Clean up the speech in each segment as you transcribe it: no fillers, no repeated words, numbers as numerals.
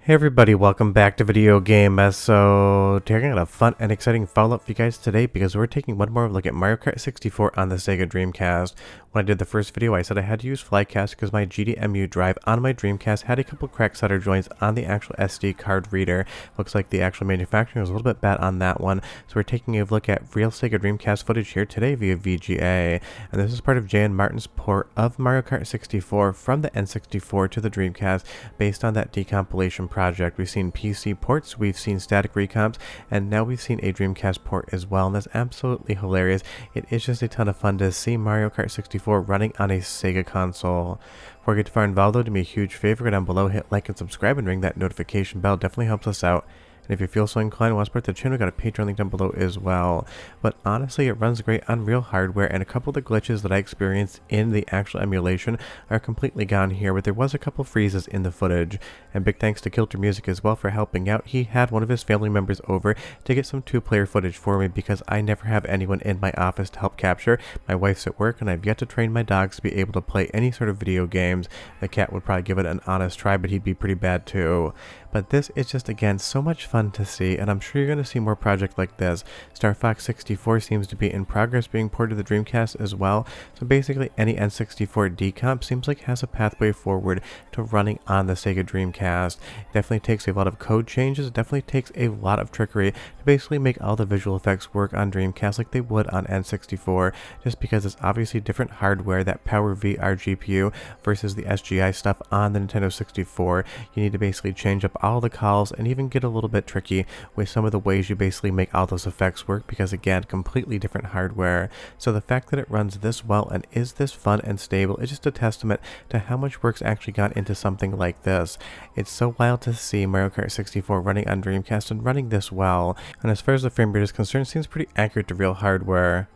Hey everybody, welcome back to Video Game. So, taking a fun and exciting follow-up for you guys today because we're taking one more look at Mario Kart 64 on the Sega Dreamcast. When I did the first video, I said I had to use Flycast because my GDMU drive on my Dreamcast had a couple cracked solder joints on the actual SD card reader. Looks like the actual manufacturing was a little bit bad on that one. So we're taking a look at real Sega Dreamcast footage here today via VGA. And this is part of Jnmartin's port of Mario Kart 64 from the N64 to the Dreamcast based on that decompilation project. We've seen PC ports, we've seen static recomps, and now we've seen a Dreamcast port as well, and that's absolutely hilarious. It is just a ton of fun to see Mario Kart 64 running on a Sega console. Before we get too far involved though, do me a huge favor, go down below, hit like and subscribe, and ring that notification bell. Definitely helps us out. And if you feel so inclined and want to support the channel, we got a Patreon link down below as well. But honestly, it runs great on real hardware, and a couple of the glitches that I experienced in the actual emulation are completely gone here, but there was a couple freezes in the footage. And big thanks to Kilter Music as well for helping out. He had one of his family members over to get some two-player footage for me because I never have anyone in my office to help capture. My wife's at work, and I've yet to train my dogs to be able to play any sort of video games. The cat would probably give it an honest try, but he'd be pretty bad too. But this is just, again, so much fun to see, and I'm sure you're going to see more projects like this. Star Fox 64 seems to be in progress being ported to the Dreamcast as well, so basically any N64 decomp seems like has a pathway forward to running on the Sega Dreamcast. It definitely takes a lot of code changes, it definitely takes a lot of trickery to basically make all the visual effects work on Dreamcast like they would on N64, just because it's obviously different hardware, that Power VR GPU versus the SGI stuff on the Nintendo 64. You need to basically change up all the calls and even get a little bit tricky with some of the ways you basically make all those effects work because, again, completely different hardware. So the fact that it runs this well and is this fun and stable is just a testament to how much work's actually gone into something like this. It's so wild to see Mario Kart 64 running on Dreamcast and running this well, and as far as the frame rate is concerned, it seems pretty accurate to real hardware.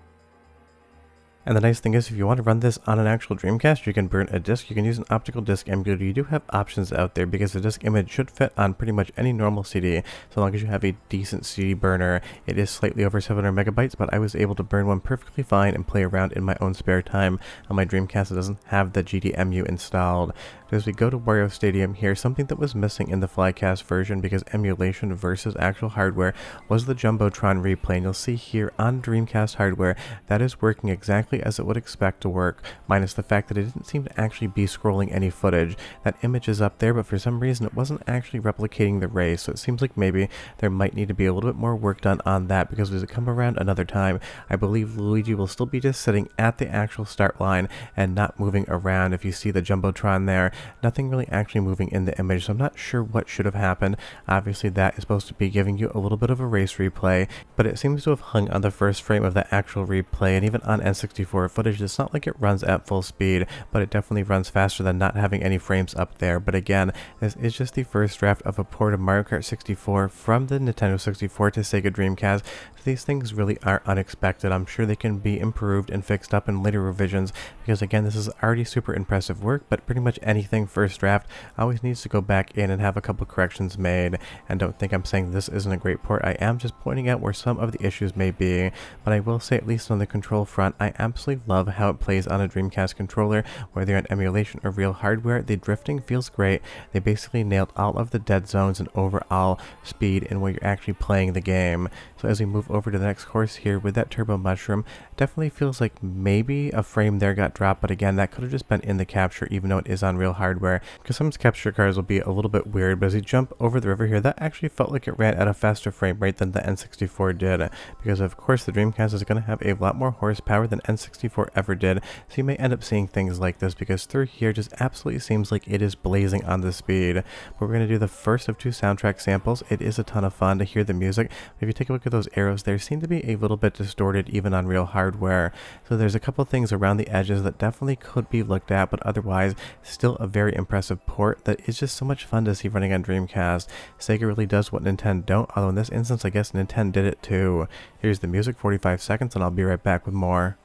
And the nice thing is, if you want to run this on an actual Dreamcast, you can burn a disc, you can use an optical disc emulator. You do have options out there because the disc image should fit on pretty much any normal CD, so long as you have a decent CD burner. It is slightly over 700 megabytes, but I was able to burn one perfectly fine and play around in my own spare time. On my Dreamcast, it doesn't have the GDMU installed. As we go to Wario Stadium here, something that was missing in the Flycast version because emulation versus actual hardware was the Jumbotron replay, and you'll see here on Dreamcast hardware that is working exactly as it would expect to work, minus the fact that it didn't seem to actually be scrolling any footage. That image is up there, but for some reason it wasn't actually replicating the race, so it seems like maybe there might need to be a little bit more work done on that, because as it come around another time, I believe Luigi will still be just sitting at the actual start line and not moving around. If you see the Jumbotron there, nothing really actually moving in the image, so I'm not sure what should have happened. Obviously that is supposed to be giving you a little bit of a race replay, but it seems to have hung on the first frame of the actual replay, and even on N64 footage, it's not like it runs at full speed, but it definitely runs faster than not having any frames up there. But again, this is just the first draft of a port of Mario Kart 64 from the Nintendo 64 to Sega Dreamcast, so these things really aren't unexpected. I'm sure they can be improved and fixed up in later revisions, because again, this is already super impressive work, but pretty much anything first draft always needs to go back in and have a couple corrections made. And don't think I'm saying this isn't a great port, I am just pointing out where some of the issues may be. But I will say, at least on the control front, I absolutely love how it plays on a Dreamcast controller, whether on emulation or real hardware. The drifting feels great. They basically nailed all of the dead zones and overall speed in where you're actually playing the game. So as we move over to the next course here with that Turbo Mushroom, definitely feels like maybe a frame there got dropped, but again, that could have just been in the capture even though it is on real hardware, because some capture cards will be a little bit weird. But as you jump over the river here, that actually felt like it ran at a faster frame rate than the N64 did, because of course the Dreamcast is going to have a lot more horsepower than N64 ever did, so you may end up seeing things like this, because through here just absolutely seems like it is blazing on the speed. But we're going to do the first of two soundtrack samples. It is a ton of fun to hear the music. If you take a look at those arrows, they seem to be a little bit distorted even on real hardware, so there's a couple things around the edges that definitely could be looked at, but otherwise still a very impressive port that is just so much fun to see running on Dreamcast. Sega really does what Nintendo don't, although in this instance I guess Nintendo did it too. Here's the music, 45 seconds, and I'll be right back with more.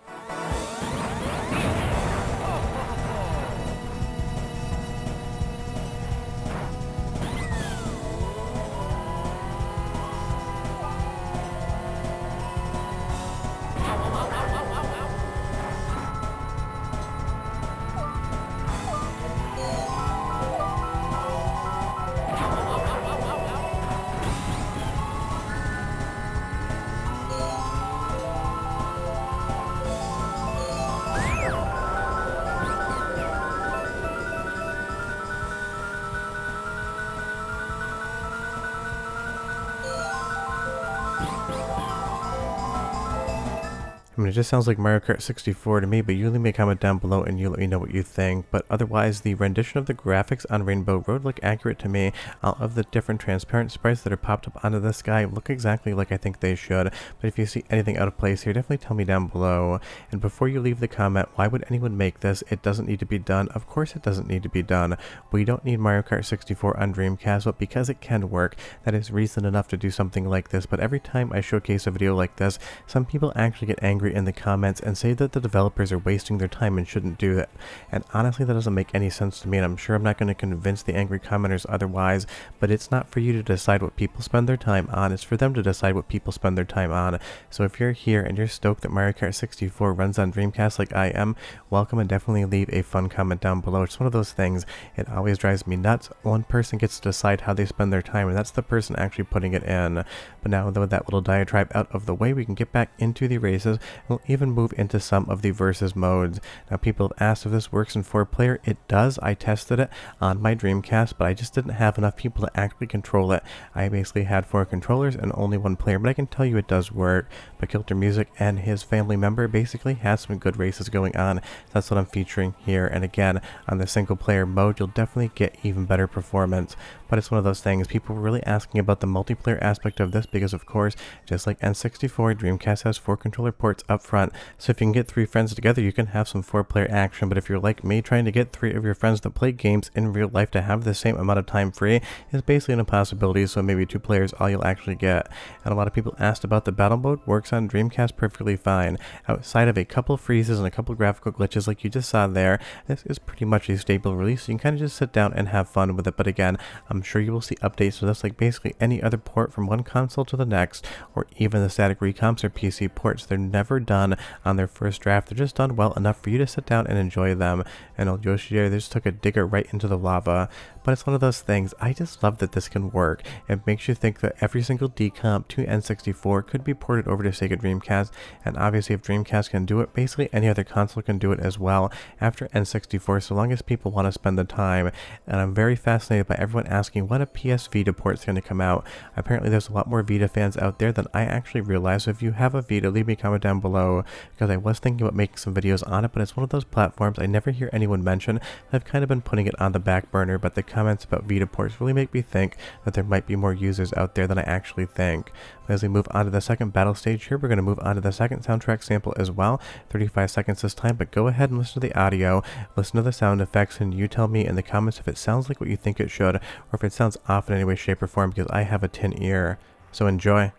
I mean, it just sounds like Mario Kart 64 to me, but you leave me a comment down below and you let me know what you think. But otherwise, the rendition of the graphics on Rainbow Road look accurate to me. All of the different transparent sprites that are popped up onto the sky look exactly like I think they should. But if you see anything out of place here, definitely tell me down below. And before you leave the comment, why would anyone make this? It doesn't need to be done. Of course it doesn't need to be done. We don't need Mario Kart 64 on Dreamcast, but because it can work, that is reason enough to do something like this. But every time I showcase a video like this, some people actually get angry in the comments and say that the developers are wasting their time and shouldn't do that. And honestly, that doesn't make any sense to me, and I'm sure I'm not going to convince the angry commenters otherwise, but it's not for you to decide what people spend their time on, it's for them to decide what people spend their time on. So if you're here and you're stoked that Mario Kart 64 runs on Dreamcast like I am, welcome, and definitely leave a fun comment down below. It's one of those things, it always drives me nuts. One person gets to decide how they spend their time, and that's the person actually putting it in. But now with that little diatribe out of the way, we can get back into the races, and we'll even move into some of the versus modes. Now people have asked if this works in 4-player. It does. I tested it on my Dreamcast, but I just didn't have enough people to actually control it. I basically had 4 controllers and only 1 player, but I can tell you it does work. But Kilter Music and his family member basically has some good races going on. That's what I'm featuring here, and again, on the single player mode, you'll definitely get even better performance. But it's one of those things, people were really asking about the multiplayer aspect of this because, of course, just like N64, Dreamcast has 4 controller ports up front, so if you can get 3 friends together, you can have some 4-player action. But if you're like me, trying to get 3 of your friends that play games in real life to have the same amount of time free is basically an impossibility, so maybe 2 players all you'll actually get. And a lot of people asked about the battle mode. Works on Dreamcast perfectly fine. Outside of a couple freezes and a couple graphical glitches like you just saw there, this is pretty much a stable release, so you can kind of just sit down and have fun with it. But again, I'm sure you will see updates to this like basically any other port from one console to the next, or even the static recomps or PC ports. They're never done on their first draft. They're just done well enough for you to sit down and enjoy them. And old Yoshi there just took a digger right into the lava. But it's one of those things, I just love that this can work. It makes you think that every single decomp to N64 could be ported over to Sega Dreamcast, and obviously if Dreamcast can do it, basically any other console can do it as well after N64, so long as people want to spend the time. And I'm very fascinated by everyone asking when a PS Vita port is going to come out. Apparently there's a lot more Vita fans out there than I actually realized. So if you have a Vita, leave me a comment down below, because I was thinking about making some videos on it, but it's one of those platforms I never hear anyone mention. I've kind of been putting it on the back burner, but the comments about Vita ports really make me think that there might be more users out there than I actually think. But as we move on to the second battle stage here, we're going to move on to the second soundtrack sample as well, 35 seconds this time, but go ahead and listen to the audio, listen to the sound effects, and you tell me in the comments if it sounds like what you think it should, or if it sounds off in any way, shape, or form, because I have a tin ear. So enjoy.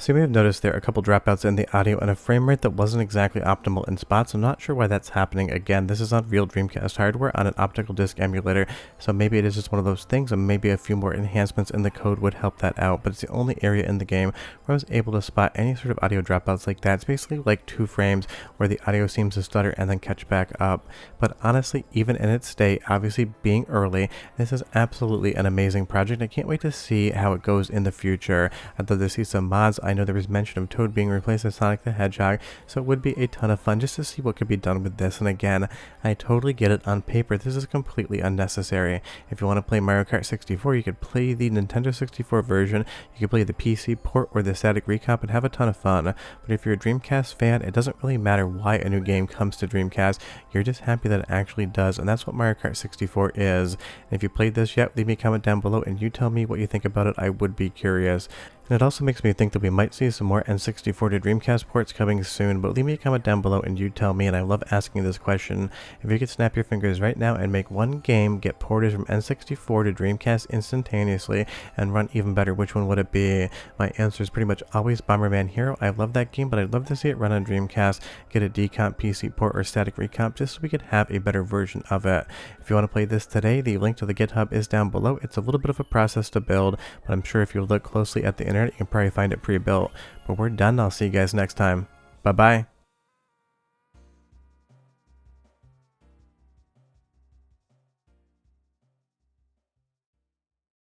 So you may have noticed there are a couple dropouts in the audio and a frame rate that wasn't exactly optimal in spots. I'm not sure why that's happening. Again, this is on real Dreamcast hardware on an optical disc emulator, so maybe it is just one of those things, and maybe a few more enhancements in the code would help that out. But it's the only area in the game where I was able to spot any sort of audio dropouts like that. It's basically like 2 frames where the audio seems to stutter and then catch back up. But honestly, even in its state, obviously being early, this is absolutely an amazing project. I can't wait to see how it goes in the future. I'd love to see some mods. I know there was mention of Toad being replaced with Sonic the Hedgehog, so it would be a ton of fun just to see what could be done with this. And again, I totally get it. On paper, this is completely unnecessary. If you want to play Mario Kart 64, you could play the Nintendo 64 version, you could play the PC port or the static recomp and have a ton of fun. But if you're a Dreamcast fan, it doesn't really matter why a new game comes to Dreamcast, you're just happy that it actually does, and that's what Mario Kart 64 is. And if you played this yet, leave me a comment down below and you tell me what you think about it. I would be curious. And it also makes me think that we might see some more N64 to Dreamcast ports coming soon, but leave me a comment down below and you tell me, and I love asking this question. If you could snap your fingers right now and make one game get ported from N64 to Dreamcast instantaneously and run even better, which one would it be? My answer is pretty much always Bomberman Hero. I love that game, but I'd love to see it run on Dreamcast, get a decomp PC port or static recomp just so we could have a better version of it. If you want to play this today, the link to the GitHub is down below. It's a little bit of a process to build, but I'm sure if you look closely at the internet, you can probably find it pre-built. But we're done. I'll see you guys next time. Bye-bye.